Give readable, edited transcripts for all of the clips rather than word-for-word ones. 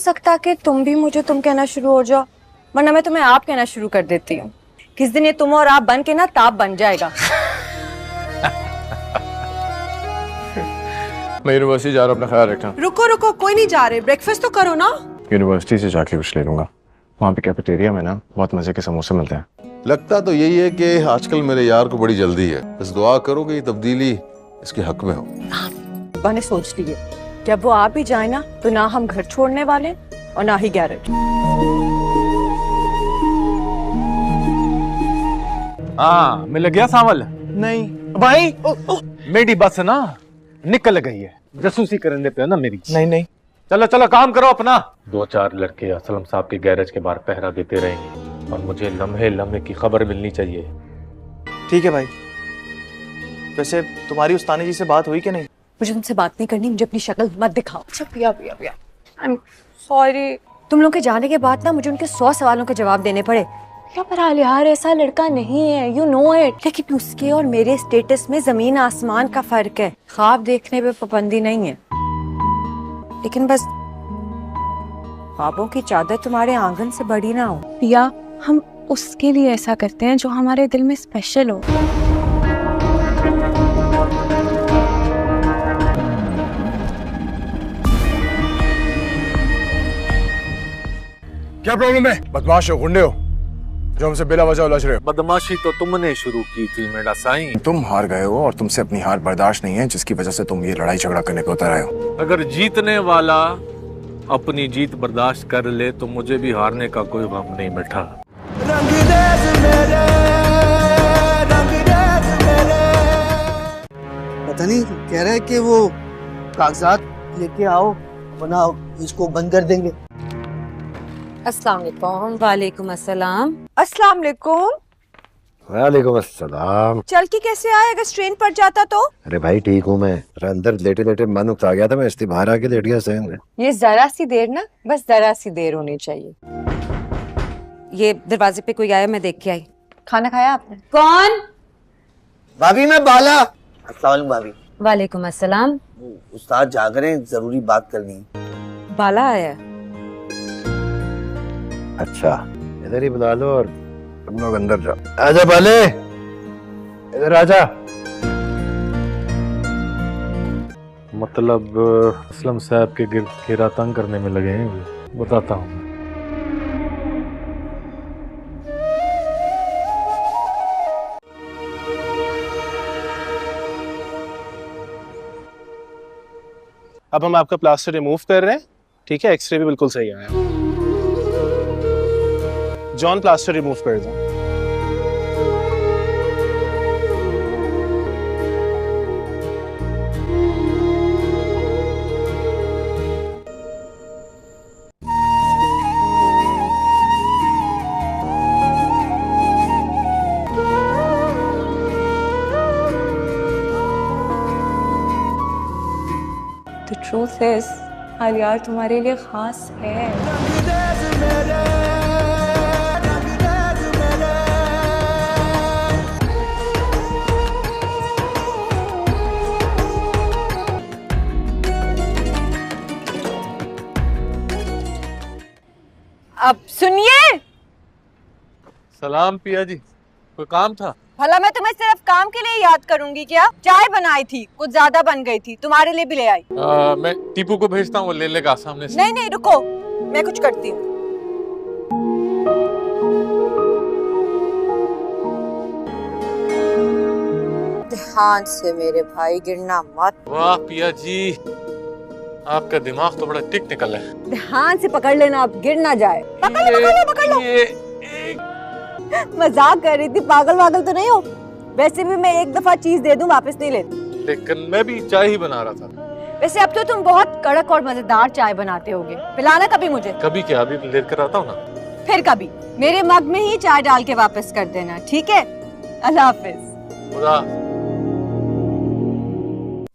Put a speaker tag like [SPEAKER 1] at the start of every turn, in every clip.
[SPEAKER 1] सकता कि तुम भी मुझे तुम कहना शुरू हो जाओ, वरना मैं तुम्हें आप कहना शुरू कर देती हूँ। किस दिन ये तुम और आप बन के ना ताप बन जाएगा।
[SPEAKER 2] मैं यूनिवर्सिटी जा रहा हूँ, अपना ख्याल रखना।
[SPEAKER 3] रुको रुको, कोई नहीं जा रहे, ब्रेकफास्ट तो करो ना।
[SPEAKER 2] यूनिवर्सिटी से जाके कुछ ले लूंगा, वहाँ पे कैफेटेरिया में ना बहुत मजे के समोसे मिलते हैं।
[SPEAKER 4] लगता तो यही है कि आजकल मेरे यार को बड़ी जल्दी है, बस दुआ करो कि ये तब्दीली इसके हक में हो।
[SPEAKER 1] मैंने सोच ली है, जब वो आ भी जाए ना तो ना हम घर छोड़ने वाले और ना ही गैरेज।
[SPEAKER 5] हाँ, मिल गया सावल? नहीं भाई, मेरी बस ना निकल गई है, जासूसी करने पे ना मेरी। नहीं चलो चलो काम करो अपना। 2-4 लड़के असलम साहब के गैरेज के बाहर पहरा देते रहेंगे और मुझे लम्हे लम्हे की खबर मिलनी चाहिए।
[SPEAKER 6] ठीक है भाई। वैसे तुम्हारी उस्तानी जी से बात हुई कि नहीं?
[SPEAKER 1] मुझे तुमसे बात नहीं करनी, मुझे अपनी शक्ल मत दिखाओ। अच्छा पिया आई एम सॉरी। तुम लोग के जाने के बाद ना मुझे उनके 100 सवालों के जवाब देने पड़े। क्या पर यार ऐसा लड़का नहीं है, यू नो इट। लेकिन उसके और मेरे स्टेटस में जमीन आसमान का फर्क है। ख्वाब देखने पे पाबंदी नहीं है, लेकिन बस ख्वाबों की चादर तुम्हारे आंगन से बड़ी ना हो।
[SPEAKER 7] पिया, हम उसके लिए ऐसा करते हैं जो हमारे दिल में स्पेशल हो।
[SPEAKER 2] क्या प्रॉब्लम है? बदमाश हो, गुंडे हो जो हमसे बिला वजह उलझ रहे हो।
[SPEAKER 5] बदमाशी तो तुमने शुरू की थी मेरा साईं।
[SPEAKER 2] तुम हार गए हो और तुमसे अपनी हार बर्दाश्त नहीं है, जिसकी वजह से तुम ये लड़ाई झगड़ा करने को उतर आए हो।
[SPEAKER 5] अगर जीतने वाला अपनी जीत बर्दाश्त कर ले तो मुझे भी हारने का कोई गम नहीं मिठा।
[SPEAKER 8] पता नहीं कह रहा है कि वो कागजात लेके आओ, वरना इसको बंद कर देंगे।
[SPEAKER 1] अस्सलाम वालेकुम। वालेकुम अस्सलाम। अस्सलाम वालेकुम।
[SPEAKER 9] वालेकुम अस्सलाम।
[SPEAKER 3] चल के कैसे आए? अगर ट्रेन पड़ जाता तो?
[SPEAKER 9] अरे भाई ठीक हूँ मैं, अंदर लेटे लेटे मन उकता गया था, मैं इसलिए बाहर आके लेट गया सहन में।
[SPEAKER 1] ये जरा सी देर ना, बस जरा सी देर होनी चाहिए। ये दरवाजे पे कोई आया, मैं देख के आई। खाना खाया आपने? कौन?
[SPEAKER 8] भाभी मैं बाला। अस्सलाम वालेकुम भाभी।
[SPEAKER 1] वालेकुम अस्सलाम।
[SPEAKER 8] उस्ताद जाग रहे हैं, जरूरी बात करनी है।
[SPEAKER 1] बाला आया?
[SPEAKER 9] अच्छा, इधर ही बुला लो और तुम लोग अंदर जाओ। आजा बाले, इधर आजा।
[SPEAKER 5] मतलब असलम साहब के गिरद घेरा तंग करने में लगे हैं, बताता हूँ।
[SPEAKER 6] अब हम आपका प्लास्टर रिमूव कर रहे हैं, ठीक है? एक्सरे भी बिल्कुल सही आया। जॉन प्लास्टर रिमूव कर दो।
[SPEAKER 7] The truth is, आलिया तुम्हारे लिए खास है।
[SPEAKER 1] अब सुनिए।
[SPEAKER 5] सलाम पिया जी, कोई काम था?
[SPEAKER 1] भला मैं तुम्हें सिर्फ काम के लिए याद करूंगी क्या? चाय बनाई थी, कुछ ज्यादा बन गई थी, तुम्हारे लिए भी ले आई।
[SPEAKER 5] मैं टीपू को भेजता हूँ, वो ले लेगा सामने से।
[SPEAKER 1] नहीं रुको, मैं कुछ करती हूँ। ध्यान से मेरे भाई, गिरना मत।
[SPEAKER 5] वाह पिया जी, आपका दिमाग तो बड़ा टेक्निकल है।
[SPEAKER 1] ध्यान से पकड़ लेना, अब गिर ना जाए। पकड़ लो। मजाक कर रही थी, पागल वागल तो नहीं हो? वैसे भी मैं एक दफा चीज दे दूं वापस नहीं लेती।
[SPEAKER 5] लेकिन मैं भी चाय ही बना रहा था।
[SPEAKER 1] वैसे अब तो तुम बहुत कड़क और मजेदार चाय बनाते होगे, पिलाना कभी मुझे।
[SPEAKER 5] कभी क्या, अभी लेकर आता हूँ ना।
[SPEAKER 1] फिर कभी मेरे मग में ही चाय डाल के वापस कर देना, ठीक है? अल्लाह हाफिज।
[SPEAKER 5] खुदा।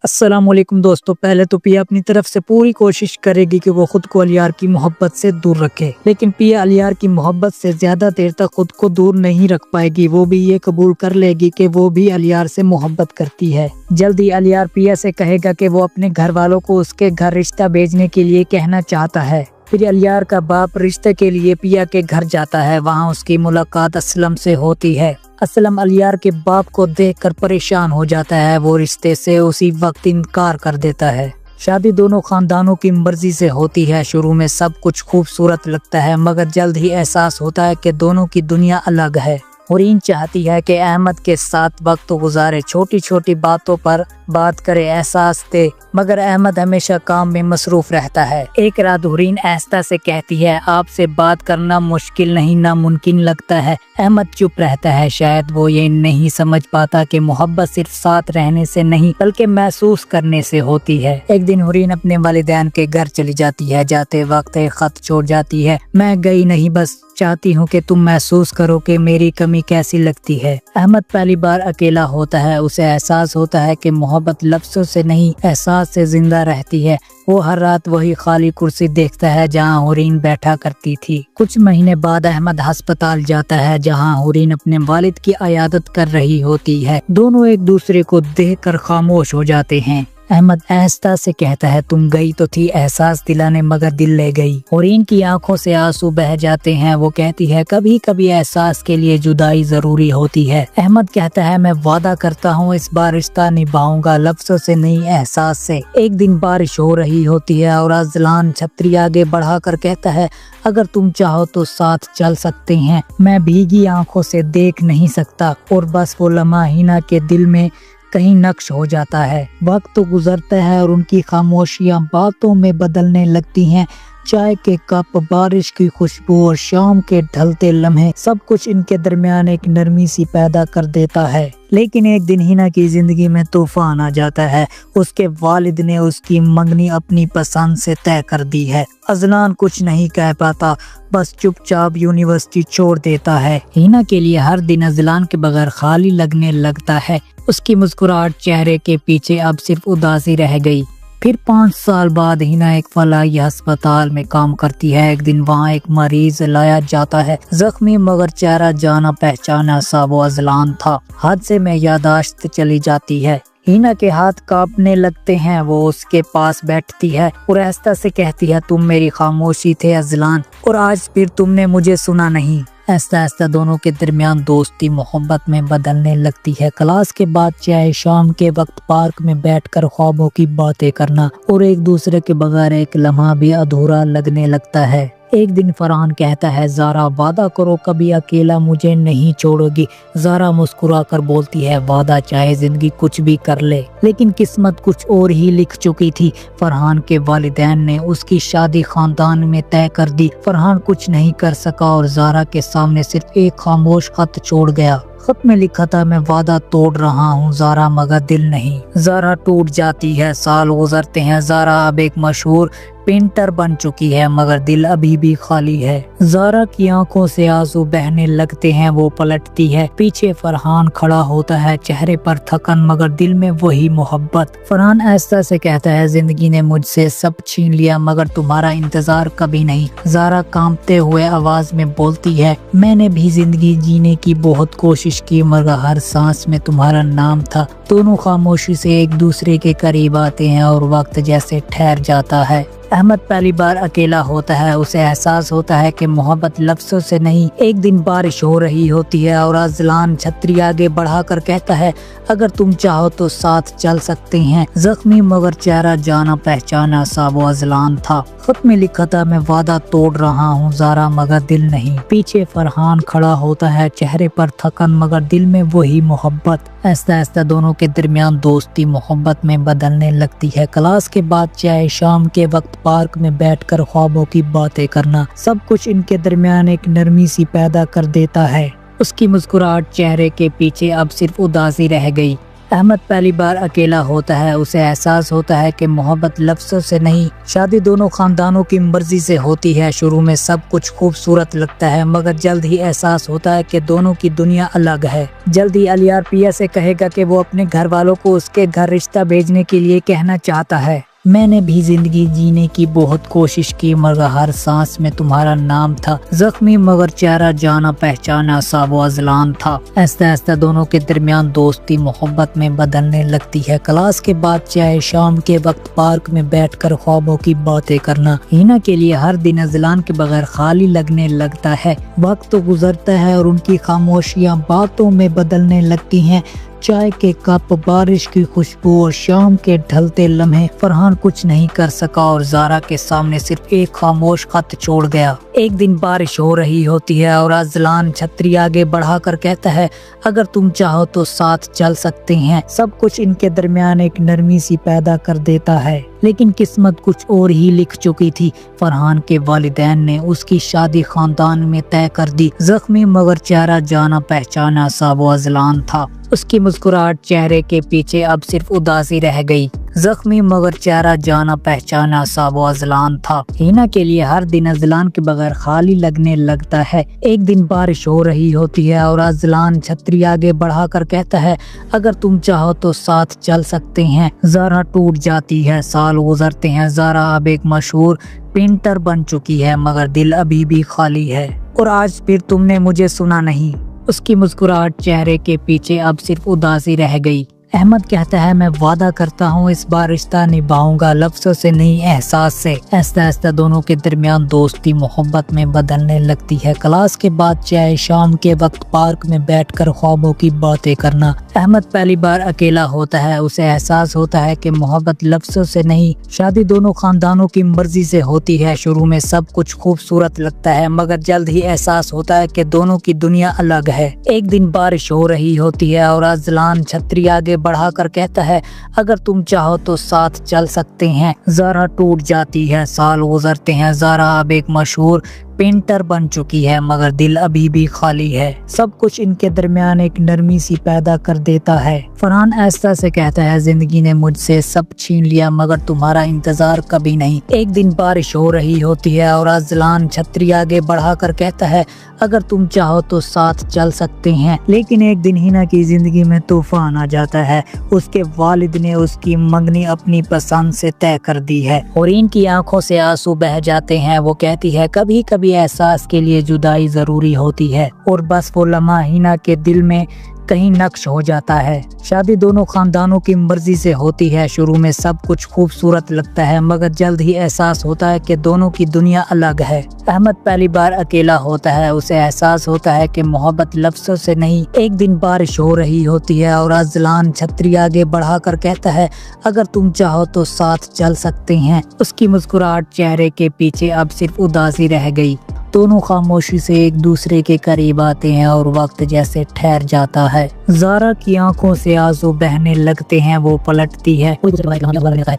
[SPEAKER 10] अस्सलाम वालेकुम दोस्तों, पहले तो पिया अपनी तरफ से पूरी कोशिश करेगी कि वो खुद को अलियार की मोहब्बत से दूर रखे, लेकिन पिया अलियार की मोहब्बत से ज्यादा देर तक खुद को दूर नहीं रख पाएगी। वो भी ये कबूल कर लेगी कि वो भी अलियार से मोहब्बत करती है। जल्दी अलियार पिया से कहेगा कि वो अपने घर वालों को उसके घर रिश्ता भेजने के लिए कहना चाहता है। फिर अलियार का बाप रिश्ते के लिए पिया के घर जाता है। वहाँ उसकी मुलाकात असलम से होती है। असलम अलियार के बाप को देखकर परेशान हो जाता है। वो रिश्ते से उसी वक्त इनकार कर देता है। शादी दोनों खानदानों की मर्जी से होती है। शुरू में सब कुछ खूबसूरत लगता है, मगर जल्द ही एहसास होता है कि दोनों की दुनिया अलग है। हुरीन चाहती है कि अहमद के साथ वक्त गुजारे, छोटी छोटी बातों पर बात करे, एहसास दे, मगर अहमद हमेशा काम में मसरूफ रहता है। एक रात हुरीन आहिस्ता से कहती है, आपसे बात करना मुश्किल नहीं नामुमकिन लगता है। अहमद चुप रहता है। शायद वो ये नहीं समझ पाता कि मोहब्बत सिर्फ साथ रहने से नहीं बल्कि महसूस करने से होती है। एक दिन हुरीन अपने वालिदैन के घर चली जाती है। जाते वक्त एक खत छोड़ जाती है, मैं गई नहीं, बस चाहती हूँ कि तुम महसूस करो कि मेरी कमी कैसी लगती है। अहमद पहली बार अकेला होता है। उसे एहसास होता है कि मोहब्बत लफ्ज़ों से नहीं एहसास से जिंदा रहती है। वो हर रात वही खाली कुर्सी देखता है जहाँ हुरीन बैठा करती थी। कुछ महीने बाद अहमद अस्पताल जाता है जहाँ हुरीन अपने वालिद की इयादत कर रही होती है। दोनों एक दूसरे को देखकर खामोश हो जाते हैं। अहमद आहिस्ता से कहता है, तुम गई तो थी एहसास दिलाने, मगर दिल ले गई। हुरीन की आंखों से आंसू बह जाते हैं। वो कहती है, कभी कभी एहसास के लिए जुदाई जरूरी होती है। अहमद कहता है, मैं वादा करता हूँ इस बार रिश्ता निभाऊंगा, लफ्ज़ों से नहीं एहसास से। एक दिन बारिश हो रही होती है और अज़लान छतरी आगे बढ़ाकर कहता है, अगर तुम चाहो तो साथ चल सकते हैं। मैं भीगी आंखों से देख नहीं सकता। और बस वो लम्हा हिना के दिल में कहीं नक्श हो जाता है। वक्त तो गुजरता है और उनकी खामोशियां बातों में बदलने लगती हैं। चाय के कप, बारिश की खुशबू और शाम के ढलते लम्हे, सब कुछ इनके दरमियान एक नरमी सी पैदा कर देता है। लेकिन एक दिन हिना की जिंदगी में तूफान आ जाता है। उसके वालिद ने उसकी मंगनी अपनी पसंद से तय कर दी है। अज़लान कुछ नहीं कह पाता, बस चुपचाप यूनिवर्सिटी छोड़ देता है। हिना के लिए हर दिन अज़लान के बगैर खाली लगने लगता है। उसकी मुस्कुराहट चेहरे के पीछे अब सिर्फ उदासी रह गई। फिर 5 साल बाद हिना एक फलाही अस्पताल में काम करती है। एक दिन वहाँ एक मरीज लाया जाता है, जख्मी मगर चेहरा जाना पहचाना सा वो अज़लान था। हादसे में यादाश्त चली जाती है। हिना के हाथ कांपने लगते हैं। वो उसके पास बैठती है और आहिस्ता से कहती है, तुम मेरी खामोशी थे अज़लान, और आज फिर तुमने मुझे सुना नहीं। आहिस्ता आहिस्ता दोनों के दरमियान दोस्ती मोहब्बत में बदलने लगती है। क्लास के बाद चाहे शाम के वक्त पार्क में बैठकर ख्वाबों की बातें करना और एक दूसरे के बगैर एक लम्हा भी अधूरा लगने लगता है। एक दिन फरहान कहता है, ज़ारा वादा करो कभी अकेला मुझे नहीं छोड़ोगी। ज़ारा मुस्कुरा कर बोलती है, वादा चाहे जिंदगी कुछ भी कर ले। लेकिन किस्मत कुछ और ही लिख चुकी थी। फरहान के वालिदैन ने उसकी शादी खानदान में तय कर दी। फरहान कुछ नहीं कर सका और ज़ारा के सामने सिर्फ एक खामोश खत छोड़ गया। खत में लिखा था, मैं वादा तोड़ रहा हूँ ज़ारा, मगर दिल नहीं। ज़ारा टूट जाती है। साल गुजरते हैं। ज़ारा अब एक मशहूर पेंटर बन चुकी है, मगर दिल अभी भी खाली है। ज़ारा की आंखों से आंसू बहने लगते हैं। वो पलटती है। पीछे फरहान खड़ा होता है, चेहरे पर थकन मगर दिल में वही मोहब्बत। फरहान आहिस्ता से कहता है, जिंदगी ने मुझसे सब छीन लिया, मगर तुम्हारा इंतजार कभी नहीं। ज़ारा कांपते हुए आवाज में बोलती है, मैंने भी जिंदगी जीने की बहुत कोशिश की, मगर हर सांस में तुम्हारा नाम था। दोनों खामोशी से एक दूसरे के करीब आते हैं और वक्त जैसे ठहर जाता है। अहमद पहली बार अकेला होता है। उसे एहसास होता है कि मोहब्बत लफ्ज़ों से नहीं। एक दिन बारिश हो रही होती है और अज़लान छतरी आगे बढ़ाकर कहता है, अगर तुम चाहो तो साथ चल सकते हैं। जख्मी मगर चेहरा जाना पहचाना सा वो अज़लान था। खत में लिखा था, मैं वादा तोड़ रहा हूँ ज़ारा, मगर दिल नहीं। पीछे फरहान खड़ा होता है, चेहरे पर थकन मगर दिल में वही मोहब्बत। आहिस्ता आहिस्ता दोनों के दरमियान दोस्ती मोहब्बत में बदलने लगती है। क्लास के बाद चाहे शाम के वक्त पार्क में बैठकर ख्वाबों की बातें करना, सब कुछ इनके दरमियान एक नरमी सी पैदा कर देता है। उसकी मुस्कुराहट चेहरे के पीछे अब सिर्फ उदासी रह गई। अहमद पहली बार अकेला होता है। उसे एहसास होता है कि मोहब्बत लफ्ज़ों से नहीं, शादी दोनों खानदानों की मर्जी से होती है। शुरू में सब कुछ खूबसूरत लगता है, मगर जल्द ही एहसास होता है कि दोनों की दुनिया अलग है। जल्द ही अलियार पिया से कहेगा कि वो अपने घर वालों को उसके घर रिश्ता भेजने के लिए कहना चाहता है। میں نے بھی زندگی جینے کی بہت کوشش کی مگر ہر سانس میں تمہارا نام تھا. زخمی مگر چہرہ جانا پہچانا سا وہ ازلان تھا. آہستہ آہستہ دونوں کے درمیان دوستی محبت میں بدلنے لگتی ہے. کلاس کے بعد چائے، شام کے وقت پارک میں بیٹھ کر خوابوں کی باتیں کرنا. ہینا کے لیے ہر دن ازلان کے بغیر خالی لگنے لگتا ہے. وقت تو گزرتا ہے اور ان کی خاموشیاں باتوں میں بدلنے لگتی ہیں. چائے کے کپ، بارش کی خوشبو اور شام کے ڈھلتے لمحے. فرحان کچھ نہیں کر سکا اور زارا کے سامنے صرف ایک خاموش خط چھوڑ گیا. ایک دن بارش ہو رہی ہوتی ہے اور ازلان چھتری آگے بڑھا کر کہتا ہے اگر تم چاہو تو ساتھ چل سکتے ہیں. سب کچھ ان کے درمیان ایک نرمی سی پیدا کر دیتا ہے. لیکن قسمت کچھ اور ہی لکھ چکی تھی. فرحان کے والدین نے اس کی شادی خاندان میں طے کر دی. زخمی مگر چہرہ جانا پہچانا سا وہ ازلان تھا. اس کی مسکراہٹ چہرے کے پیچھے اب صرف اداسی رہ گئی. زخمی مگر چہرہ جانا پہچانا سا وہ ازلان تھا. ہینا کے لیے ہر دن ازلان کے بغیر خالی لگنے لگتا ہے. ایک دن بارش ہو رہی ہوتی ہے اور ازلان چھتری آگے بڑھا کر کہتا ہے اگر تم چاہو تو ساتھ چل سکتے ہیں. زارا ٹوٹ جاتی ہے. سال گزرتے ہیں. زارا اب ایک مشہور پینٹر بن چکی ہے مگر دل ابھی بھی خالی ہے. اور آج پھر تم نے مجھے سنا نہیں. اس کی مسکراہٹ چہرے کے پیچھے اب صرف اداسی رہ گئی. احمد کہتا ہے میں وعدہ کرتا ہوں اس بار رشتہ نبھاؤں گا، لفظوں سے نہیں احساس سے. آہستہ آہستہ دونوں کے درمیان دوستی محبت میں بدلنے لگتی ہے. کلاس کے بعد چائے، شام کے وقت پارک میں بیٹھ کر خوابوں کی باتیں کرنا. احمد پہلی بار اکیلا ہوتا ہے. اسے احساس ہوتا ہے کہ محبت لفظوں سے نہیں، شادی دونوں خاندانوں کی مرضی سے ہوتی ہے. شروع میں سب کچھ خوبصورت لگتا ہے مگر جلد ہی احساس ہوتا ہے کہ دونوں کی دنیا الگ ہے. ایک دن بارش ہو رہی ہوتی ہے اور ازلان چھتری آگے بڑھا کر کہتا ہے اگر تم چاہو تو ساتھ چل سکتے ہیں. زارا ٹوٹ جاتی ہے. سال گزرتے ہیں. زارا اب ایک مشہور پینٹر بن چکی ہے مگر دل ابھی بھی خالی ہے. سب کچھ ان کے درمیان ایک نرمی سی پیدا کر دیتا ہے. فرحان آہستہ سے کہتا ہے زندگی نے مجھ سے سب چھین لیا مگر تمہارا انتظار کبھی نہیں. ایک دن بارش ہو رہی ہوتی ہے اور ازلان چھتری آگے بڑھا کر کہتا ہے اگر تم چاہو تو ساتھ چل سکتے ہیں. لیکن ایک دن ہینا کی زندگی میں طوفان آ جاتا ہے. اس کے والد نے اس کی منگنی اپنی پسند سے طے کر دی ہے اور ان کی آنکھوں سے آنسو بہہ جاتے ہیں. وہ کہتی ہے کبھی کبھی احساس کے لیے جدائی ضروری ہوتی ہے اور بس وہ لمحہ ہینا کے دل میں کہیں نقش ہو جاتا ہے. شادی دونوں خاندانوں کی مرضی سے ہوتی ہے. شروع میں سب کچھ خوبصورت لگتا ہے مگر جلد ہی احساس ہوتا ہے کہ دونوں کی دنیا الگ ہے. احمد پہلی بار اکیلا ہوتا ہے. اسے احساس ہوتا ہے کہ محبت لفظوں سے نہیں. ایک دن بارش ہو رہی ہوتی ہے اور ازلان چھتری آگے بڑھا کر کہتا ہے اگر تم چاہو تو ساتھ چل سکتے ہیں. اس کی مسکراہٹ چہرے کے پیچھے اب صرف اداسی رہ گئی. دونوں خاموشی سے ایک دوسرے کے قریب آتے ہیں اور وقت جیسے ٹھہر جاتا ہے. زارا کی آنکھوں سے آنسو بہنے لگتے ہیں. وہ پلٹتی ہے.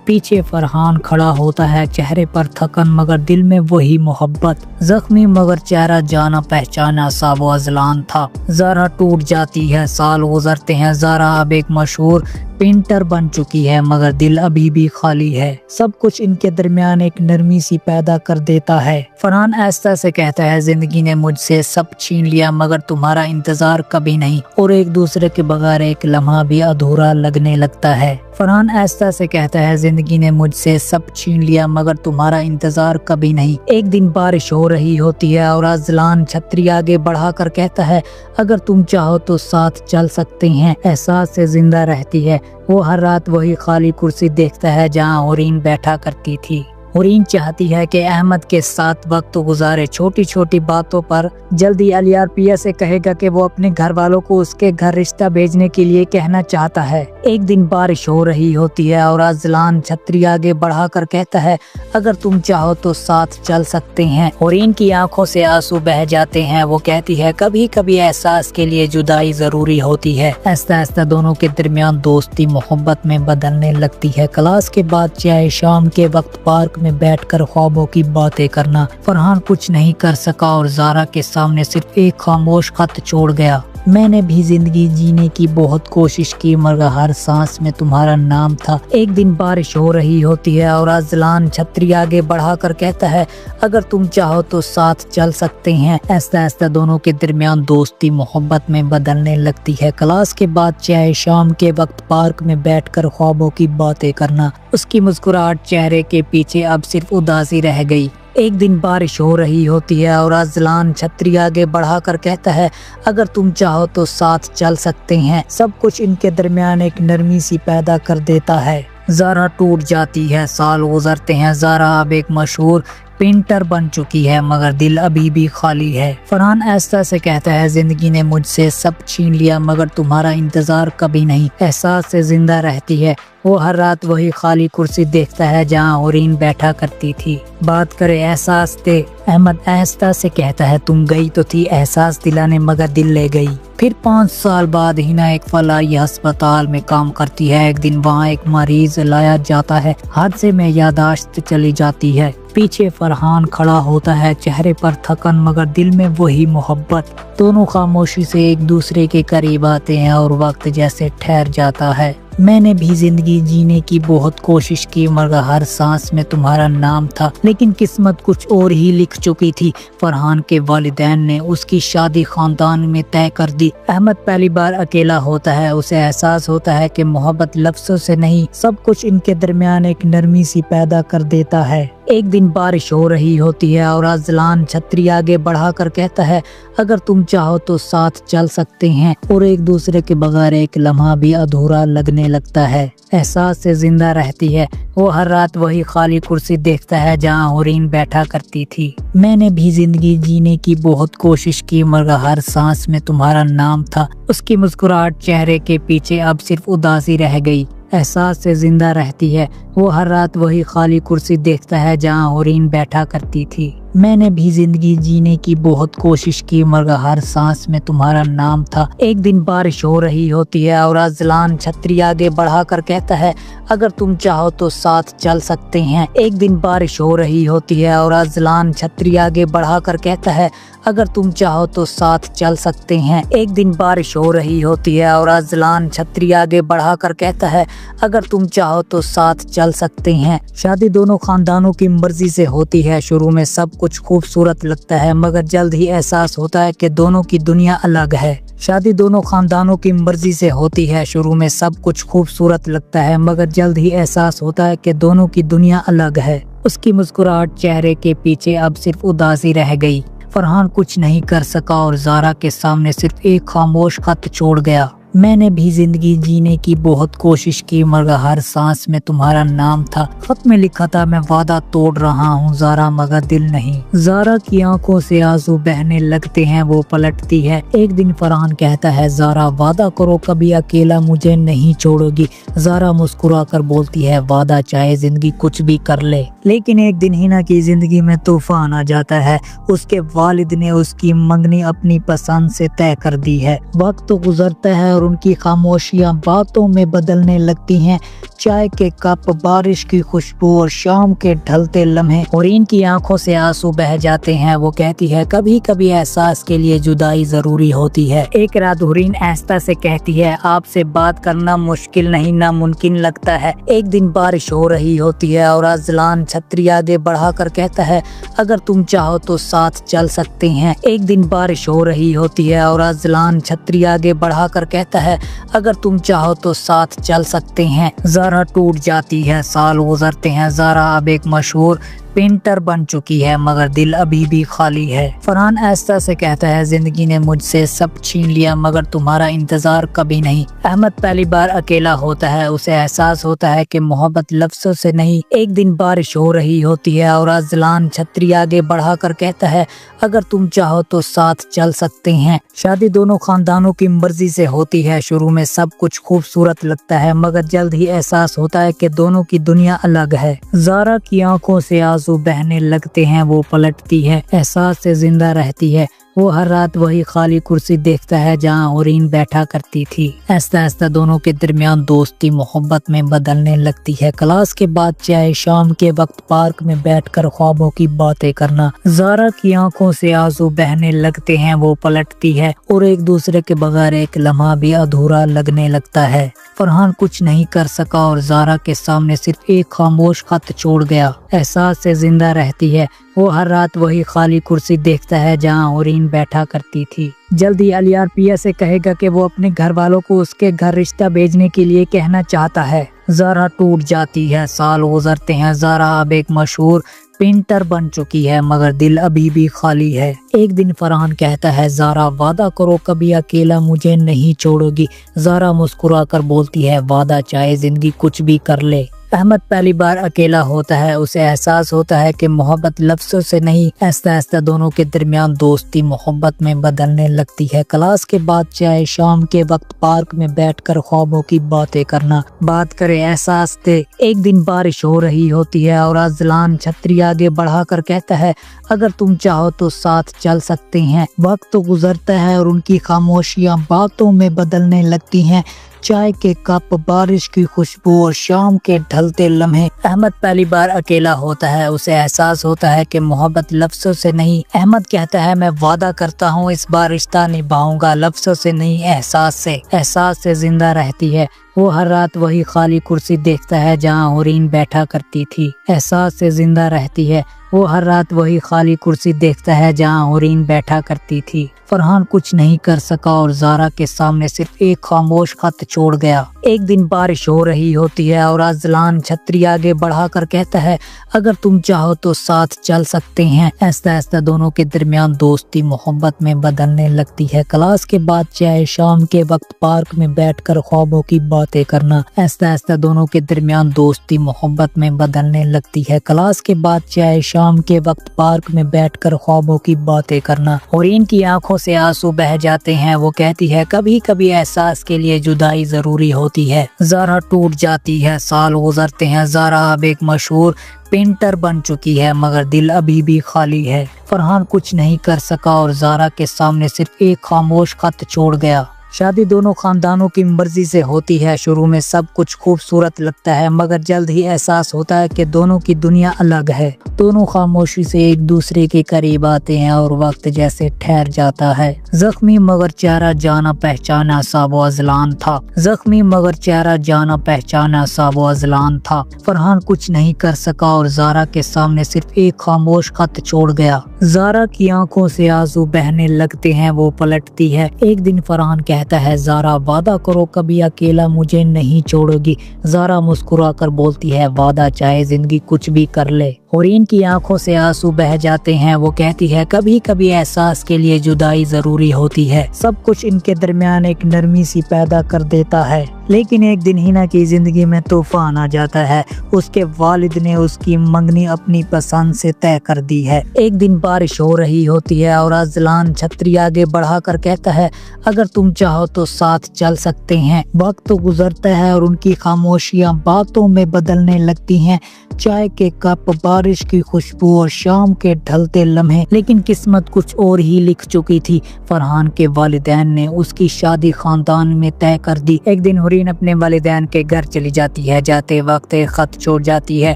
[SPEAKER 10] پیچھے فرحان کھڑا ہوتا ہے. چہرے پر تھکن مگر دل میں وہی محبت. زخمی مگر چہرہ جانا پہچانا سا وہ ازلان تھا. زارا ٹوٹ جاتی ہے. سال گزرتے ہیں. زارا اب ایک مشہور پینٹر بن چکی ہے مگر دل ابھی بھی خالی ہے. سب کچھ ان کے درمیان ایک نرمی سی پیدا کر دیتا ہے. فرحان آہستہ سے کہتا ہے زندگی نے مجھ سے سب چھین لیا مگر تمہارا انتظار کبھی نہیں. اور ایک دوسرے کے بغیر ایک لمحہ بھی ادھورا لگنے لگتا ہے. فرحان آہستہ سے کہتا ہے زندگی نے مجھ سے سب چھین لیا مگر تمہارا انتظار کبھی نہیں. ایک دن بارش ہو رہی ہوتی ہے اور ازلان چھتری آگے بڑھا کر کہتا ہے اگر تم چاہو تو ساتھ چل سکتے ہیں. احساس سے زندہ رہتی ہے. وہ ہر رات وہی خالی کرسی دیکھتا ہے جہاں اورین بیٹھا کرتی تھی. اورین چاہتی ہے کہ احمد کے ساتھ وقت گزارے. چھوٹی چھوٹی باتوں پر جلدی الیار پیا سے کہے گا کہ وہ اپنے گھر والوں کو اس کے گھر رشتہ بھیجنے کے لیے کہنا چاہتا ہے. ایک دن بارش ہو رہی ہوتی ہے اور ازلان چھتری آگے بڑھا کر کہتا ہے اگر تم چاہو تو ساتھ چل سکتے ہیں. اورین کی آنکھوں سے آنسو بہہ جاتے ہیں. وہ کہتی ہے کبھی کبھی احساس کے لیے جدائی ضروری ہوتی ہے. آہستہ آہستہ دونوں کے درمیان دوستی محبت میں بدلنے لگتی ہے. کلاس کے بعد چائے، شام کے وقت پارک میں بیٹھ کر خوابوں کی باتیں کرنا. فرحان کچھ نہیں کر سکا اور زارا کے سامنے صرف ایک خاموش خط چھوڑ گیا. میں نے بھی زندگی جینے کی بہت کوشش کی مگر ہر سانس میں تمہارا نام تھا. ایک دن بارش ہو رہی ہوتی ہے اور ازلان چھتری آگے بڑھا کر کہتا ہے اگر تم چاہو تو ساتھ چل سکتے ہیں. آہستہ آہستہ دونوں کے درمیان دوستی محبت میں بدلنے لگتی ہے. کلاس کے بعد چائے، شام کے وقت پارک میں بیٹھ کر خوابوں کی باتیں کرنا. اس کی مسکراہٹ چہرے کے پیچھے اب صرف اداسی رہ گئی. ایک دن بارش ہو رہی ہوتی ہے اور ازلان چھتری آگے بڑھا کر کہتا ہے اگر تم چاہو تو ساتھ چل سکتے ہیں. سب کچھ ان کے درمیان ایک نرمی سی پیدا کر دیتا ہے. زارا ٹوٹ جاتی ہے، سال گزرتے ہیں. زارا اب ایک مشہور پینٹر بن چکی ہے مگر دل ابھی بھی خالی ہے. فرحان ایسا سے کہتا ہے زندگی نے مجھ سے سب چھین لیا مگر تمہارا انتظار کبھی نہیں. احساس سے زندہ رہتی ہے. وہ ہر رات وہی خالی کرسی دیکھتا ہے جہاں اورین بیٹھا کرتی تھی. بات کرے احساس دے. احمد آہستہ سے کہتا ہے تم گئی تو تھی احساس دلانے مگر دل لے گئی. پھر 5 سال بعد ہینا ایک فلاحی ہسپتال میں کام کرتی ہے. ایک دن وہاں ایک مریض لایا جاتا ہے. حادثے میں یادداشت چلی جاتی ہے. پیچھے فرحان کھڑا ہوتا ہے، چہرے پر تھکن مگر دل میں وہی محبت. دونوں خاموشی سے ایک دوسرے کے قریب آتے ہیں اور وقت جیسے ٹھہر جاتا ہے. میں نے بھی زندگی جینے کی بہت کوشش کی مگر ہر سانس میں تمہارا نام تھا. لیکن قسمت کچھ اور ہی لکھ چکی تھی. فرحان کے والدین نے اس کی شادی خاندان میں طے کر دی. احمد پہلی بار اکیلا ہوتا ہے. اسے احساس ہوتا ہے کہ محبت لفظوں سے نہیں، سب کچھ ان کے درمیان ایک نرمی سی پیدا کر دیتا ہے. ایک دن بارش ہو رہی ہوتی ہے اور ازلان چھتری آگے بڑھا کر کہتا ہے اگر تم چاہو تو ساتھ چل سکتے ہیں. اور ایک دوسرے کے بغیر ایک لمحہ بھی ادھورا لگنے لگتا ہے. احساس سے زندہ رہتی ہے. وہ ہر رات وہی خالی کرسی دیکھتا ہے جہاں اورین بیٹھا کرتی تھی. میں نے بھی زندگی جینے کی بہت کوشش کی مگر ہر سانس میں تمہارا نام تھا. اس کی مسکراہٹ چہرے کے پیچھے اب صرف اداسی رہ گئی. احساس سے زندہ رہتی ہے. وہ ہر رات وہی خالی کرسی دیکھتا ہے جہاں اورین بیٹھا کرتی تھی. میں نے بھی زندگی جینے کی بہت کوشش کی مگر ہر سانس میں تمہارا نام تھا. ایک دن بارش ہو رہی ہوتی ہے اور ازلان چھتری آگے بڑھا کر کہتا ہے اگر تم چاہو تو ساتھ چل سکتے ہیں. ایک دن بارش ہو رہی ہوتی ہے اور ازلان چھتری آگے بڑھا کر کہتا ہے اگر تم چاہو تو ساتھ چل سکتے ہیں. ایک دن بارش ہو رہی ہوتی ہے اور ازلان چھتری آگے بڑھا کر کہتا ہے اگر تم چاہو تو ساتھ چل سکتے ہیں. شادی دونوں خاندانوں کی مرضی سے ہوتی ہے. شروع میں سب کچھ خوبصورت لگتا ہے مگر جلد ہی احساس ہوتا ہے کہ دونوں کی دنیا الگ ہے. شادی دونوں خاندانوں کی مرضی سے ہوتی ہے. شروع میں سب کچھ خوبصورت لگتا ہے مگر جلد ہی احساس ہوتا ہے کہ دونوں کی دنیا الگ ہے. اس کی مسکراہٹ چہرے کے پیچھے اب صرف اداسی رہ گئی. فرحان کچھ نہیں کر سکا اور زارا کے سامنے صرف ایک خاموش خط چھوڑ گیا. میں نے بھی زندگی جینے کی بہت کوشش کی مگر ہر سانس میں تمہارا نام تھا. خط میں لکھا تھا میں وعدہ توڑ رہا ہوں زارا مگر دل نہیں. زارا کی آنکھوں سے آنسو بہنے لگتے ہیں. وہ پلٹتی ہے. ایک دن فرحان کہتا ہے زارا وعدہ کرو کبھی اکیلا مجھے نہیں چھوڑو گی. زارا مسکرا کر بولتی ہے وعدہ چاہے زندگی کچھ بھی کر لے. لیکن ایک دن ہینا کی زندگی میں طوفان آ جاتا ہے. اس کے والد نے اس کی منگنی اپنی پسند سے طے کر دی ہے. وقت گزرتا ہے اور ان کی خاموشیاں باتوں میں بدلنے لگتی ہیں. چائے کے کپ، بارش کی خوشبو اور شام کے ڈھلتے لمحے اور ان کی آنکھوں سے آنسو بہ جاتے ہیں. وہ کہتی ہے کبھی کبھی احساس کے لیے جدائی ضروری ہوتی ہے. ایک رات اورین آہستہ سے کہتی ہے آپ سے بات کرنا مشکل نہیں ناممکن لگتا ہے. ایک دن بارش ہو رہی ہوتی ہے اور ازلان چھتری آگے بڑھا کر کہتا ہے اگر تم چاہو تو ساتھ چل سکتے ہیں. ایک دن بارش ہو رہی ہوتی ہے اور ازلان چھتری آگے بڑھا کر کہتا ہے اگر تم چاہو تو ساتھ چل سکتے ہیں. زارا ٹوٹ جاتی ہے. سال گزرتے ہیں. زارا اب ایک مشہور پینٹر بن چکی ہے مگر دل ابھی بھی خالی ہے. فرحان ایسا سے کہتا ہے زندگی نے مجھ سے سب چھین لیا مگر تمہارا انتظار کبھی نہیں. احمد پہلی بار اکیلا ہوتا ہے. اسے احساس ہوتا ہے کہ محبت لفظوں سے نہیں. ایک دن بارش ہو رہی ہوتی ہے اور ازلان چھتری آگے بڑھا کر کہتا ہے اگر تم چاہو تو ساتھ چل سکتے ہیں. شادی دونوں خاندانوں کی مرضی سے ہوتی ہے. شروع میں سب کچھ خوبصورت لگتا ہے مگر جلد ہی احساس ہوتا ہے کہ دونوں کی دنیا الگ ہے. زارا کی آنکھوں سے آنسو بہنے لگتے ہیں. وہ پلٹتی ہے. احساس سے زندہ رہتی ہے. वो हर रात वही खाली कुर्सी देखता है जहाँ औरीन बैठा करती थी। ऐसा ऐसा दोनों के दरमियान दोस्ती मोहब्बत में बदलने लगती है। क्लास के बाद चाहे शाम के वक्त पार्क में बैठकर ख्वाबों की बातें करना। ज़ारा की आंखों से आंसू बहने लगते हैं, वो पलटती है और एक दूसरे के बगैर एक लम्हा भी अधूरा लगने लगता है। फरहान कुछ नहीं कर सका और ज़ारा के सामने सिर्फ एक खामोश खत छोड़ गया। एहसास से जिंदा रहती है। वो हर रात वही खाली कुर्सी देखता है जहाँ औरीन बैठा करती थी। जल्दी अलियार पिया से कहेगा कि वो अपने घर वालों को उसके घर रिश्ता भेजने के लिए कहना चाहता है। ज़ारा टूट जाती है। साल गुजरते हैं। ज़ारा अब एक मशहूर पेंटर बन चुकी है, मगर दिल अभी भी खाली है। एक दिन फरहान कहता है, ज़ारा वादा करो कभी अकेला मुझे नहीं छोड़ोगी। ज़ारा मुस्कुरा कर बोलती है, वादा चाहे जिंदगी कुछ भी कर ले। अहमद पहली बार अकेला होता है। उसे एहसास होता है कि मोहब्बत लफ्ज़ों से नहीं, ऐसा ऐसा दोनों के दरमियान दोस्ती मोहब्बत में बदलने लगती है। क्लास के बाद चाहे शाम के वक्त पार्क में बैठकर ख्वाबों की बातें करना। बात करे एहसास से। एक दिन बारिश हो रही होती है और अज़लान छतरी आगे बढ़ाकर कहता है, अगर तुम चाहो तो साथ चल सकते हैं। वक्त तो गुजरता है और उनकी खामोशियाँ बातों में बदलने लगती हैं। चाय के कप, बारिश की खुशबू और शाम के ढलते लम्हे। अहमद पहली बार अकेला होता है। उसे एहसास होता है कि मोहब्बत लफ्ज़ों से नहीं। अहमद कहता है, मैं वादा करता हूँ इस बार रिश्ता निभाऊंगा, लफ्ज़ों से नहीं एहसास से। एहसास से जिंदा रहती है। वो हर रात वही खाली कुर्सी देखता है जहाँ औरीन बैठा करती थी। एहसास से जिंदा रहती है। वो हर रात वही खाली कुर्सी देखता है जहाँ औरीन बैठा करती थी। फरहान कुछ नहीं कर सका और ज़ारा के सामने सिर्फ एक खामोश खत छोड़ गया। एक दिन बारिश हो रही होती है और अज़लान छतरी आगे बढ़ाकर कहता है, अगर तुम चाहो तो साथ चल सकते हैं। ऐसा ऐसा दोनों के दरमियान दोस्ती मोहब्बत में बदलने लगती है। क्लास के बाद चाहे शाम के वक्त पार्क में बैठकर ख्वाबों की बातें करना। ऐसा ऐसा दोनों के दरमियान दोस्ती मोहब्बत में बदलने लगती है। क्लास के बाद चाहे शाम के वक्त पार्क में बैठकर ख्वाबों की बातें करना। और इनकी आंखों से आंसू बह जाते हैं। वो कहती है, कभी कभी एहसास के लिए जुदाई जरूरी होती है। ज़ारा टूट जाती है। साल गुजरते हैं। ज़ारा अब एक मशहूर पेंटर बन चुकी है, मगर दिल अभी भी खाली है। फरहान कुछ नहीं कर सका और ज़ारा के सामने सिर्फ एक खामोश खत छोड़ गया। शादी दोनों खानदानों की मर्जी से होती है। शुरू में सब कुछ खूबसूरत लगता है, मगर जल्द ही एहसास होता है कि दोनों की दुनिया अलग है। दोनों खामोशी से एक दूसरे के करीब आते हैं और वक्त जैसे ठहर जाता है। जख्मी मगर चेहरा जाना पहचाना सा वो अज़लान था। जख्मी मगर चेहरा जाना पहचाना सा वो अज़लान था। फरहान कुछ नहीं कर सका और ज़ारा के सामने सिर्फ एक खामोश खत छोड़ गया। ज़ारा की आंखों से आंसू बहने लगते हैं। वो पलटती है। एक दिन फरहान कहता है, ज़ारा वादा करो कभी अकेला मुझे नहीं छोड़ोगी। ज़ारा मुस्कुरा कर बोलती है, वादा चाहे जिंदगी कुछ भी कर ले। और इनकी आंखों से आंसू बह जाते हैं। वो कहती है, कभी कभी एहसास के लिए जुदाई जरूरी होती है। सब कुछ इनके दरमियान एक नरमी सी पैदा कर देता है। लेकिन एक दिन हिना की जिंदगी में तूफान आ जाता है। उसके वालिद ने उसकी मंगनी अपनी पसंद से तय कर दी है। एक दिन बारिश हो रही होती है और अज़लान छतरी आगे बढ़ाकर कहता है, अगर तुम चाहो तो साथ चल सकते हैं। वक्त तो गुजरता है और उनकी खामोशियाँ बातों में बदलने लगती हैं। चाय के कप, बारिश की खुशबू और शाम के ढलते लम्हे। लेकिन किस्मत कुछ और ही लिख चुकी थी। फरहान के वालिदैन ने उसकी शादी खानदान में तय कर दी। एक दिन हुरीन अपने वालिदैन के घर चली जाती है। जाते वक्त एक खत छोड़ जाती है।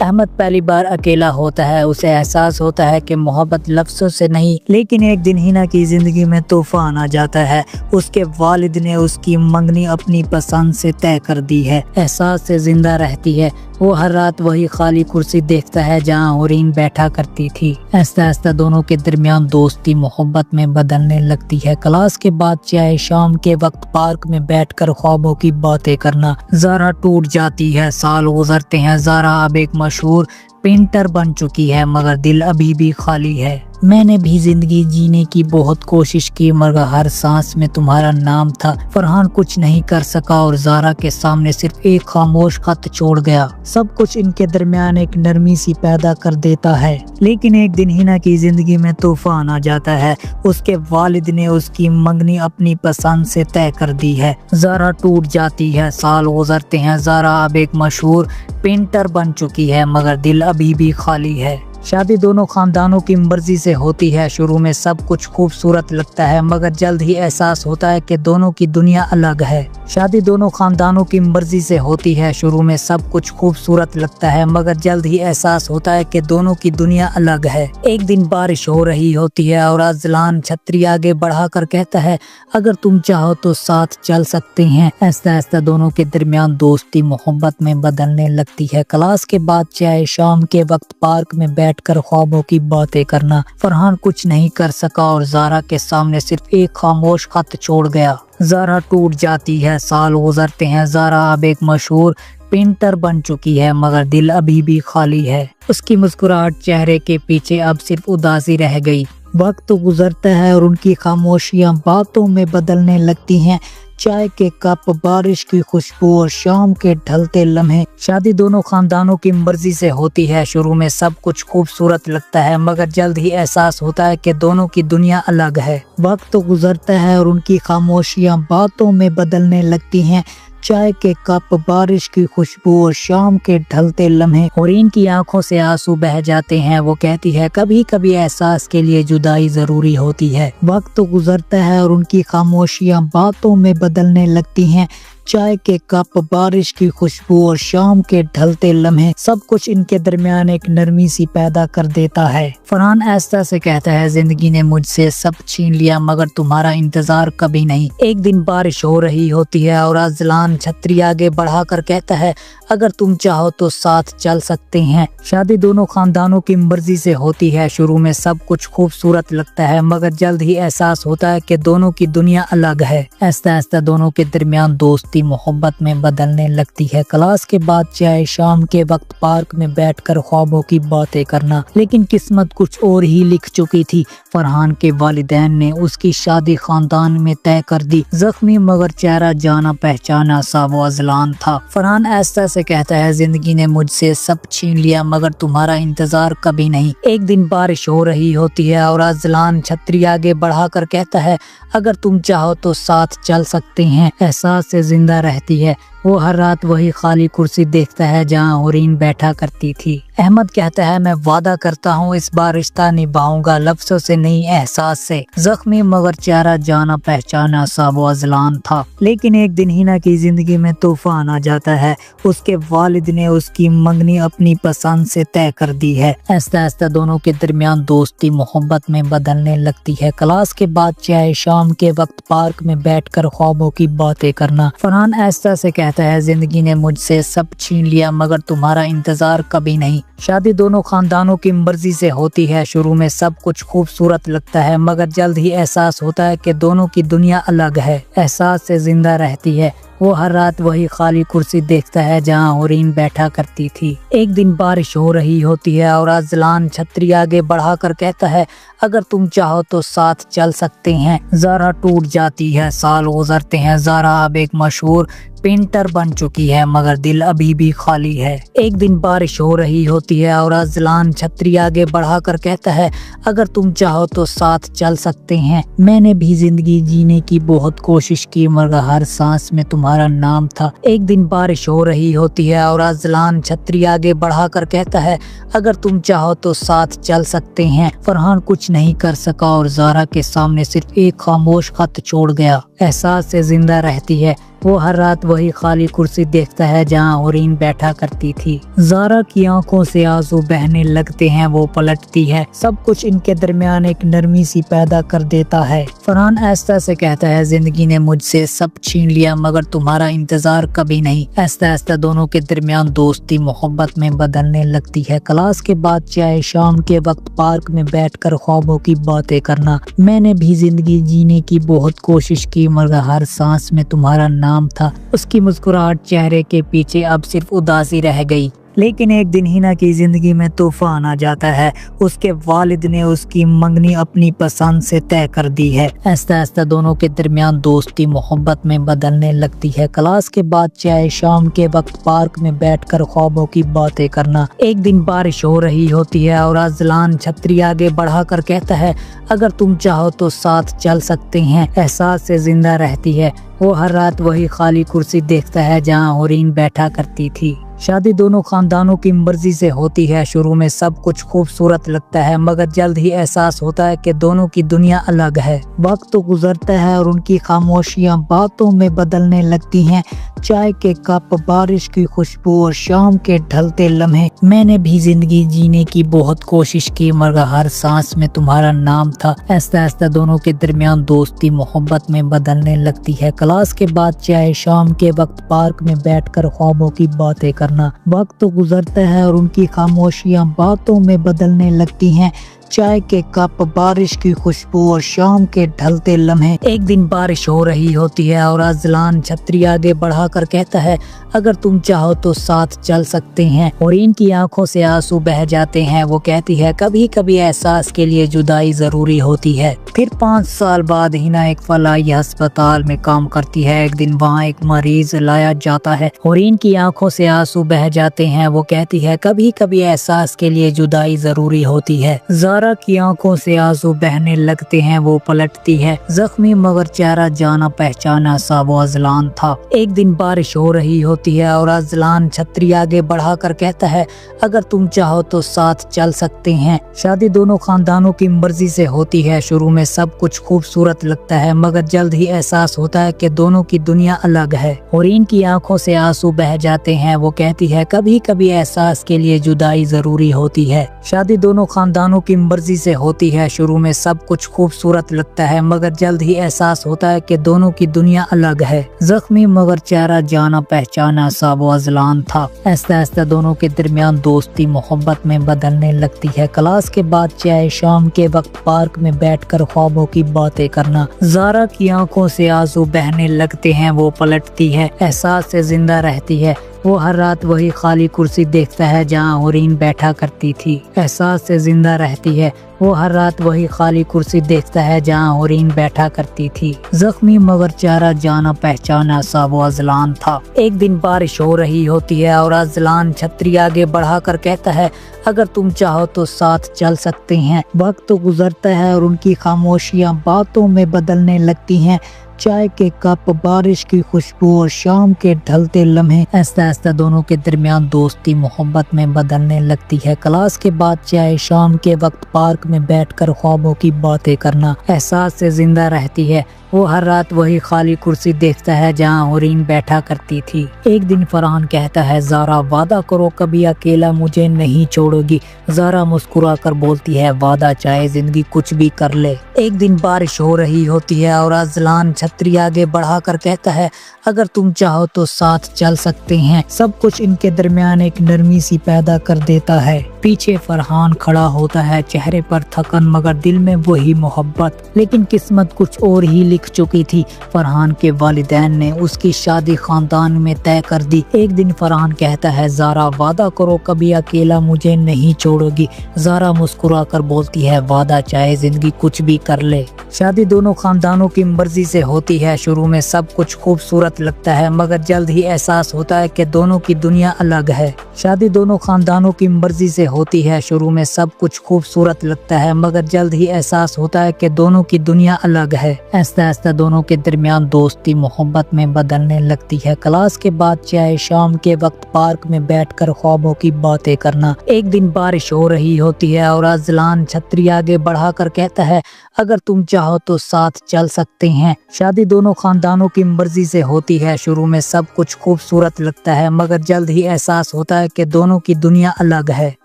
[SPEAKER 10] अहमद पहली बार अकेला होता है। उसे एहसास होता है कि मोहब्बत लफ्ज़ों से नहीं। लेकिन एक दिन हिना की जिंदगी में तूफान आ जाता है। उसके वालिद ने उसकी मंगनी अपनी पसंद से तय कर दी है। एहसास से जिंदा रहती है। वो हर रात वही खाली कुर्सी देखता है जहाँ हुरीन बैठा करती थी। ऐसा ऐसा दोनों के दरमियान दोस्ती मोहब्बत में बदलने लगती है। क्लास के बाद चाहे शाम के वक्त पार्क में बैठकर ख्वाबों की बातें करना। ज़ारा टूट जाती है। साल गुजरते हैं। ज़ारा अब एक मशहूर पेंटर बन चुकी है, मगर दिल अभी भी खाली है। मैंने भी जिंदगी जीने की बहुत कोशिश की, मगर हर सांस में तुम्हारा नाम था। फरहान कुछ नहीं कर सका और ज़ारा के सामने सिर्फ एक खामोश खत छोड़ गया। सब कुछ इनके दरमियान एक नरमी सी पैदा कर देता है। लेकिन एक दिन हिना की जिंदगी में तूफान आ जाता है। उसके वालिद ने उसकी मंगनी अपनी पसंद से तय कर दी है। ज़ारा टूट जाती है। साल गुजरते हैं। ज़ारा अब एक मशहूर पेंटर बन चुकी है, मगर दिल अभी भी खाली है। शादी दोनों खानदानों की मर्जी से होती है। शुरू में सब कुछ खूबसूरत लगता है मगर जल्द ही एहसास होता है कि दोनों की दुनिया अलग है। शादी दोनों खानदानों की मर्जी से होती है। शुरू में सब कुछ खूबसूरत लगता है मगर जल्द ही एहसास होता है कि दोनों की दुनिया अलग है। एक दिन बारिश हो रही होती है और अजलान छतरी आगे बढ़ाकर कहता है, अगर तुम चाहो तो साथ चल सकते हैं। ऐसा ऐसा दोनों के दरमियान दोस्ती मोहब्बत में बदलने लगती है। क्लास के बाद चाहे शाम के वक्त पार्क में बैठकर ख्वाबों की बातें करना। फरहान कुछ नहीं कर सका और ज़ारा के सामने सिर्फ एक खामोश खत छोड़ गया। ज़ारा टूट जाती है। साल गुजरते हैं। ज़ारा अब एक मशहूर पेंटर बन चुकी है मगर दिल अभी भी खाली है। उसकी मुस्कुराहट चेहरे के पीछे अब सिर्फ उदासी रह गई। वक्त गुजरता है और उनकी खामोशियां बातों में बदलने लगती हैं। चाय के कप, बारिश की खुशबू और शाम के ढलते लम्हे। शादी दोनों खानदानों की मर्जी से होती है। शुरू में सब कुछ खूबसूरत लगता है मगर जल्द ही एहसास होता है कि दोनों की दुनिया अलग है। वक्त गुजरता है और उनकी खामोशियां बातों में बदलने लगती हैं। चाय के कप, बारिश की खुशबू और शाम के ढलते लम्हे। और इनकी आंखों से आंसू बह जाते हैं। वो कहती है, कभी कभी एहसास के लिए जुदाई जरूरी होती है। वक्त गुजरता है और उनकी खामोशियां बातों में बदलने लगती हैं। चाय के कप, बारिश की खुशबू और शाम के ढलते लम्हे, सब कुछ इनके दरमियान एक नरमी सी पैदा कर देता है। फरहान ऐसा से कहता है, जिंदगी ने मुझसे सब छीन लिया मगर तुम्हारा इंतजार कभी नहीं। एक दिन बारिश हो रही होती है और अजलान छतरी आगे बढ़ाकर कहता है, अगर तुम चाहो तो साथ चल सकते हैं। शादी दोनों खानदानों की मर्जी से होती है। शुरू में सब कुछ खूबसूरत लगता है मगर जल्द ही एहसास होता है कि दोनों की दुनिया अलग है। ऐसा ऐसा दोनों के दरमियान दोस्ती मोहब्बत में बदलने लगती है। क्लास के बाद चाहे शाम के वक्त पार्क में बैठकर ख्वाबों की बातें करना। लेकिन किस्मत कुछ और ही लिख चुकी थी। फरहान के वालिदैन ने उसकी शादी खानदान में तय कर दी। जख्मी मगर चेहरा जाना पहचाना सा वो अजलान था। फरहान ऐसा से कहता है, जिंदगी ने मुझसे सब छीन लिया मगर तुम्हारा इंतजार कभी नहीं। एक दिन बारिश हो रही होती है और अजलान छतरी आगे बढ़ाकर कहता है, अगर तुम चाहो तो साथ चल सकते हैं। एहसास से जिंदा रहती है। वो हर रात वही खाली कुर्सी देखता है जहाँ हुरीन बैठा करती थी। अहमद कहता है, मैं वादा करता हूँ इस बार रिश्ता निभाऊंगा, लफ्ज़ों से नहीं एहसास से। जख्मी मगर चेहरा जाना पहचाना सा वो अजलान था। लेकिन एक दिन हिना की जिंदगी में तूफान आ जाता है। उसके वालिद ने उसकी मंगनी अपनी पसंद से तय कर दी है। ऐसा ऐसा दोनों के दरमियान दोस्ती मोहब्बत में बदलने लगती है। क्लास के बाद चाहे शाम के वक्त पार्क में बैठकर ख्वाबों की बातें करना। फरहान ऐसा से कहता है, जिंदगी ने मुझसे सब छीन लिया मगर तुम्हारा इंतजार कभी नहीं। शादी दोनों खानदानों की मर्जी से होती है। शुरू में सब कुछ खूबसूरत लगता है मगर जल्द ही एहसास होता है कि दोनों की दुनिया अलग है। एहसास से जिंदा रहती है। वो हर रात वही खाली कुर्सी देखता है जहाँ हुरीन बैठा करती थी। एक दिन बारिश हो रही होती है और अजलान छतरी आगे बढ़ाकर कहता है, अगर तुम चाहो तो साथ चल सकते हैं। ज़ारा टूट जाती है। साल गुजरते हैं। ज़ारा अब एक मशहूर पेंटर बन चुकी है मगर दिल अभी भी खाली है। एक दिन बारिश हो रही होती है और अजलान छतरी आगे बढ़ाकर कहता है, अगर तुम चाहो तो साथ चल सकते हैं। मैंने भी जिंदगी जीने की बहुत कोशिश की मगर हर सांस में तुम्हारा नाम था। एक दिन बारिश हो रही होती है और अजलान छतरी आगे बढ़ाकर कहता है, अगर तुम चाहो तो साथ चल सकते हैं। फरहान कुछ नहीं कर सका और ज़ारा के सामने सिर्फ एक खामोश खत छोड़ गया। एहसास से जिंदा रहती है। वो हर रात वही खाली कुर्सी देखता है जहाँ हुरीन बैठा करती थी। ज़ारा की आंखों से आंसू बहने लगते हैं। वो पलटती है। सब कुछ इनके दरमियान एक नरमी सी पैदा कर देता है। फरहान ऐसा से कहता है, जिंदगी ने मुझसे सब छीन लिया मगर तुम्हारा इंतजार कभी नहीं। ऐसा ऐसा दोनों के दरमियान दोस्ती मोहब्बत में बदलने लगती है। क्लास के बाद चाहे शाम के वक्त पार्क में बैठकर ख्वाबों की बातें करना। मैंने भी जिंदगी जीने की बहुत कोशिश की मगर हर सांस में तुम्हारा नाम था। उसकी मुस्कुराहट चेहरे के पीछे अब सिर्फ उदासी रह गई। लेकिन एक दिन हिना की जिंदगी में तूफान आ जाता है। उसके वालिद ने उसकी मंगनी अपनी पसंद से तय कर दी है। ऐसा ऐसा दोनों के दरमियान दोस्ती मोहब्बत में बदलने लगती है। क्लास के बाद चाहे शाम के वक्त पार्क में बैठकर ख्वाबों की बातें करना। एक दिन बारिश हो रही होती है और अजलान छतरी आगे बढ़ाकर कहता है, अगर तुम चाहो तो साथ चल सकते हैं। एहसास से जिंदा रहती है। वो हर रात वही खाली कुर्सी देखता है जहाँ हुरीन बैठा करती थी। शादी दोनों खानदानों की मर्जी से होती है। शुरू में सब कुछ खूबसूरत लगता है मगर जल्द ही एहसास होता है कि दोनों की दुनिया अलग है। वक्त तो गुजरता है और उनकी खामोशियां बातों में बदलने लगती हैं। चाय के कप, बारिश की खुशबू और शाम के ढलते लम्हे। मैंने भी जिंदगी जीने की बहुत कोशिश की मगर हर सांस में तुम्हारा नाम था। ऐसा ऐसा दोनों के दरमियान दोस्ती मोहब्बत में बदलने लगती है। क्लास के बाद चाय, शाम के वक्त पार्क में बैठकर ख्वाबों की बातें करना। वक्त तो गुजरता है और उनकी खामोशियां बातों में बदलने लगती हैं। चाय के कप, बारिश की खुशबू और शाम के ढलते लम्हे। एक दिन बारिश हो रही होती है और अजलान छतरी आगे बढ़ाकर कहता है, अगर तुम चाहो तो साथ चल सकते हैं। और इनकी आंखों से आंसू बह जाते हैं। वो कहती है, कभी कभी एहसास के लिए जुदाई जरूरी होती है। फिर 5 साल बाद हिना एक फलाई अस्पताल में काम करती है। एक दिन वहाँ एक मरीज लाया जाता है और इनकी आंखों से आंसू बह जाते हैं। वो कहती है, कभी कभी एहसास के लिए जुदाई जरूरी होती है। ज़ारा की आंखों से आंसू बहने लगते हैं। वो पलटती है, जख्मी मगर चेहरा जाना पहचाना सा वो अजलान था। एक दिन बारिश हो रही होती है और अजलान छतरी आगे बढ़ाकर कहता है, अगर तुम चाहो तो साथ चल सकते हैं। शादी दोनों खानदानों की मर्जी से होती है। शुरू में सब कुछ खूबसूरत लगता है मगर जल्द ही एहसास होता है कि दोनों की दुनिया अलग है और इनकी आंखों से आंसू बह जाते हैं। वो कहती है, कभी कभी एहसास के लिए जुदाई जरूरी होती है। शादी दोनों खानदानों की मर्जी से होती है। शुरू में सब कुछ खूबसूरत लगता है मगर जल्द ही एहसास होता है कि दोनों की दुनिया अलग है। जख्मी मगर चेहरा जाना पहचाना सा वो अजलान था। ऐसा ऐसा दोनों के दरमियान दोस्ती मोहब्बत में बदलने लगती है। क्लास के बाद चाय, शाम के वक्त पार्क में बैठकर ख्वाबों की बातें करना। ज़ारा की आंखों से आंसू बहने लगते हैं। वो पलटती है, एहसास से जिंदा रहती है। वो हर रात वही खाली कुर्सी देखता है जहाँ होरीन बैठा करती थी। एहसास से जिंदा रहती है। वो हर रात वही खाली कुर्सी देखता है जहाँ होरीन बैठा करती थी। जख्मी मगर चेहरा जाना पहचाना सा वो अजलान था। एक दिन बारिश हो रही होती है और अजलान छतरी आगे बढ़ाकर कहता है, अगर तुम चाहो तो साथ चल सकते हैं। वक्त तो गुजरता है और उनकी खामोशियां बातों में बदलने लगती हैं। चाय के कप, बारिश की खुशबू और शाम के ढलते लम्हे। ऐसा ऐसा दोनों के दरमियान दोस्ती मोहब्बत में बदलने लगती है। क्लास के बाद चाय, शाम के वक्त पार्क में बैठकर ख्वाबों की बातें करना। एहसास से जिंदा रहती है। वो हर रात वही खाली कुर्सी देखता है जहाँ होरीन बैठा करती थी। एक दिन फरहान कहता है, ज़ारा वादा करो कभी अकेला मुझे नहीं छोड़ोगी। ज़ारा मुस्कुरा कर बोलती है, वादा चाहे जिंदगी कुछ भी कर ले। एक दिन बारिश हो रही होती है और अजलान छतरी आगे बढ़ाकर कहता है, अगर तुम चाहो तो साथ चल सकते हैं। सब कुछ इनके दरमियान एक नरमी सी पैदा कर देता है। पीछे फरहान खड़ा होता है, चेहरे पर थकन मगर दिल में वही मोहब्बत। लेकिन किस्मत कुछ और ही लिख चुकी थी। फरहान के वालिदैन ने उसकी शादी खानदान में तय कर दी। एक दिन फरहान कहता है, ज़ारा वादा करो कभी अकेला मुझे नहीं छोड़ोगी। ज़ारा मुस्कुरा कर बोलती है, वादा चाहे जिंदगी कुछ भी कर ले। शादी दोनों खानदानों की मर्जी से होती है। शुरू में सब कुछ खूबसूरत लगता है मगर जल्द ही एहसास होता है कि दोनों की दुनिया अलग है। शादी दोनों खानदानों की मर्जी से होती है। शुरू में सब कुछ खूबसूरत लगता है मगर जल्द ही एहसास होता है कि दोनों की दुनिया अलग है। ऐसा ऐसा दोनों के दरमियान दोस्ती मोहब्बत में बदलने लगती है। क्लास के बाद चाय, शाम के वक्त पार्क में बैठकर ख्वाबों की बातें करना। एक दिन बारिश हो रही होती है और अजलान छतरी आगे बढ़ाकर कहता है, अगर तुम चाहो तो साथ चल सकते हैं। शादी दोनों खानदानों की मर्जी से होती है। शुरू में सब कुछ खूबसूरत लगता है मगर जल्द ही एहसास होता है कि दोनों की दुनिया अलग है।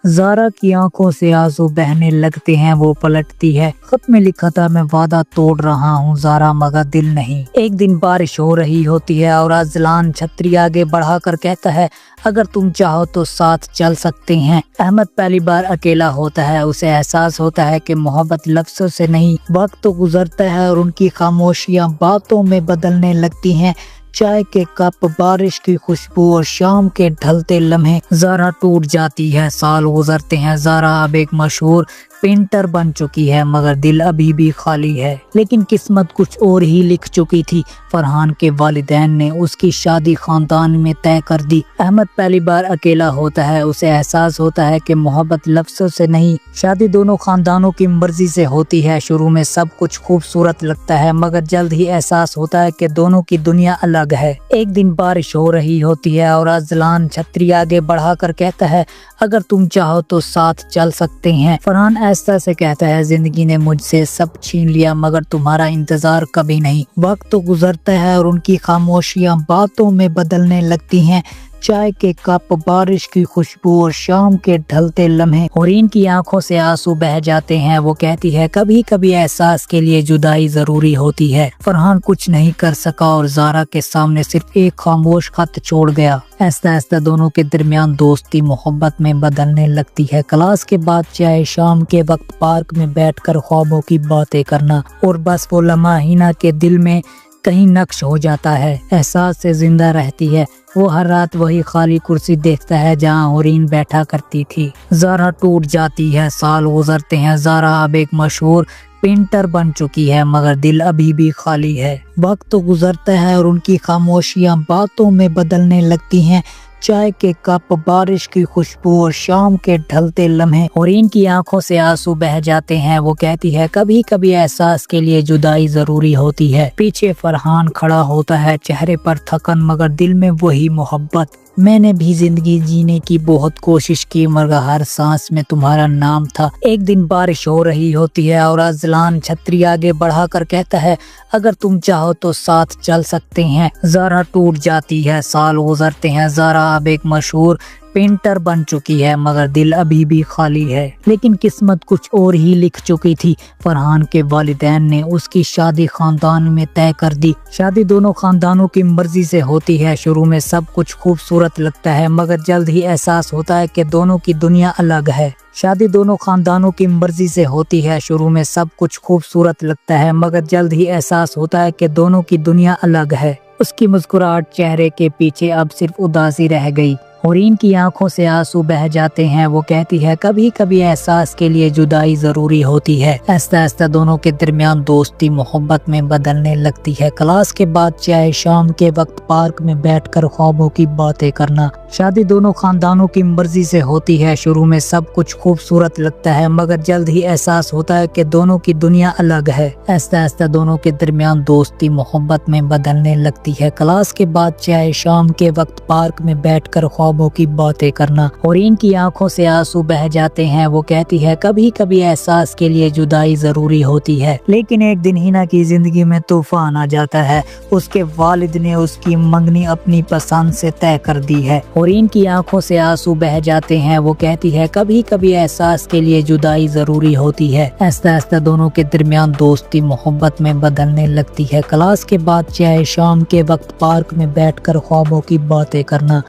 [SPEAKER 10] ज़ारा की आंखों से आंसू बहने लगते हैं। वो पलटती है, खत में लिखा था मैं वादा तोड़ रहा हूँ ज़ारा मगर दिल नहीं। एक दिन बारिश हो रही होती है और अजलान छतरी आगे बढ़ाकर कहता है, अगर तुम चाहो तो साथ चल सकते हैं। अहमद पहली बार अकेला होता है। उसे एहसास होता है कि मोहब्बत लफ्ज़ों से नहीं। वक्त तो गुजरता है और उनकी खामोशियां बातों में बदलने लगती हैं। चाय के कप, बारिश की खुशबू और शाम के ढलते लम्हे। ज़ारा टूट जाती है। साल गुजरते हैं। ज़ारा अब एक मशहूर पेंटर बन चुकी है मगर दिल अभी भी खाली है। लेकिन किस्मत कुछ और ही लिख चुकी थी। फरहान के वालिदैन ने उसकी शादी खानदान में तय कर दी। अहमद पहली बार अकेला होता है, उसे एहसास होता है कि मोहब्बत लफ्ज़ों से नहीं, शादी दोनों खानदानों की मर्जी से होती है। शुरू में सब कुछ खूबसूरत लगता है मगर जल्द ही एहसास होता है कि दोनों की दुनिया अलग है। एक दिन बारिश हो रही होती है और अजलान छतरी आगे बढ़ाकर कहता है, अगर तुम चाहो तो साथ चल सकते हैं। फरहान ऐसा से कहता है, जिंदगी ने मुझसे सब छीन लिया मगर तुम्हारा इंतजार कभी नहीं। वक्त तो गुजरता है और उनकी खामोशियां बातों में बदलने लगती हैं। चाय के कप, बारिश की खुशबू और शाम के ढलते लम्हे, और इनकी आंखों से आंसू बह जाते हैं। वो कहती है, कभी कभी एहसास के लिए जुदाई जरूरी होती है। फरहान कुछ नहीं कर सका और ज़ारा के सामने सिर्फ एक खामोश खत छोड़ गया। ऐसा ऐसा दोनों के दरमियान दोस्ती मोहब्बत में बदलने लगती है। क्लास के बाद चाय, शाम के वक्त पार्क में बैठकर ख्वाबों की बातें करना, और बस वो लम्हा हिना के दिल में कहीं नक्श हो जाता है। एहसास से जिंदा रहती है। वो हर रात वही खाली कुर्सी देखता है जहाँ होरीन बैठा करती थी। ज़ारा टूट जाती है, साल गुजरते हैं। ज़ारा अब एक मशहूर पेंटर बन चुकी है मगर दिल अभी भी खाली है। वक्त तो गुजरता है और उनकी खामोशियां बातों में बदलने लगती हैं। चाय के कप, बारिश की खुशबू और शाम के ढलते लम्हे, और इनकी आंखों से आंसू बह जाते हैं। वो कहती है, कभी कभी एहसास के लिए जुदाई जरूरी होती है। पीछे फरहान खड़ा होता है, चेहरे पर थकन मगर दिल में वही मोहब्बत। मैंने भी जिंदगी जीने की बहुत कोशिश की मगर हर सांस में तुम्हारा नाम था। एक दिन बारिश हो रही होती है और अजलान छतरी आगे बढ़ाकर कहता है, अगर तुम चाहो तो साथ चल सकते हैं। ज़ारा टूट जाती है, साल गुजरते हैं। ज़ारा अब एक मशहूर पेंटर बन चुकी है मगर दिल अभी भी खाली है। लेकिन किस्मत कुछ और ही लिख चुकी थी। फरहान के वालिदैन ने उसकी शादी खानदान में तय कर दी। शादी दोनों खानदानों की मर्जी से होती है। शुरू में सब कुछ खूबसूरत लगता है मगर जल्द ही एहसास होता है कि दोनों की दुनिया अलग है। शादी दोनों खानदानों की मर्जी से होती है। शुरू में सब कुछ खूबसूरत लगता है मगर जल्द ही एहसास होता है कि दोनों की दुनिया अलग है। उसकी मुस्कुराहट चेहरे के पीछे अब सिर्फ उदासी रह गई और इनकी आंखों से आंसू बह जाते हैं। वो कहती है, कभी कभी एहसास के लिए जुदाई जरूरी होती है। ऐसा ऐसा दोनों के दरमियान दोस्ती मोहब्बत में बदलने लगती है। क्लास के बाद चाय, शाम के वक्त पार्क में बैठकर ख्वाबों की बातें करना। शादी दोनों खानदानों की मर्जी से होती है। शुरू में सब कुछ खूबसूरत लगता है मगर जल्द ही एहसास होता है कि दोनों की दुनिया अलग है। ऐसा ऐसा दोनों के दरमियान दोस्ती मोहब्बत में बदलने लगती है। क्लास के बाद चाय, शाम के वक्त पार्क में बैठकर ख्वाबों की बातें करना, और इनकी आंखों से आंसू बह जाते हैं। वो कहती है, कभी कभी एहसास के लिए जुदाई जरूरी होती है। लेकिन एक दिन हिना की जिंदगी में तूफान आ जाता है। उसके वालिद ने उसकी मंगनी अपनी पसंद से तय कर दी है और इनकी आंखों से आंसू बह जाते हैं। वो कहती है, कभी कभी एहसास के लिए जुदाई जरूरी होती है। ऐसा ऐसा दोनों के दरमियान दोस्ती मोहब्बत में बदलने लगती है। क्लास के बाद चाय, शाम के वक्त पार्क में बैठकर ख्वाबों की बातें करना।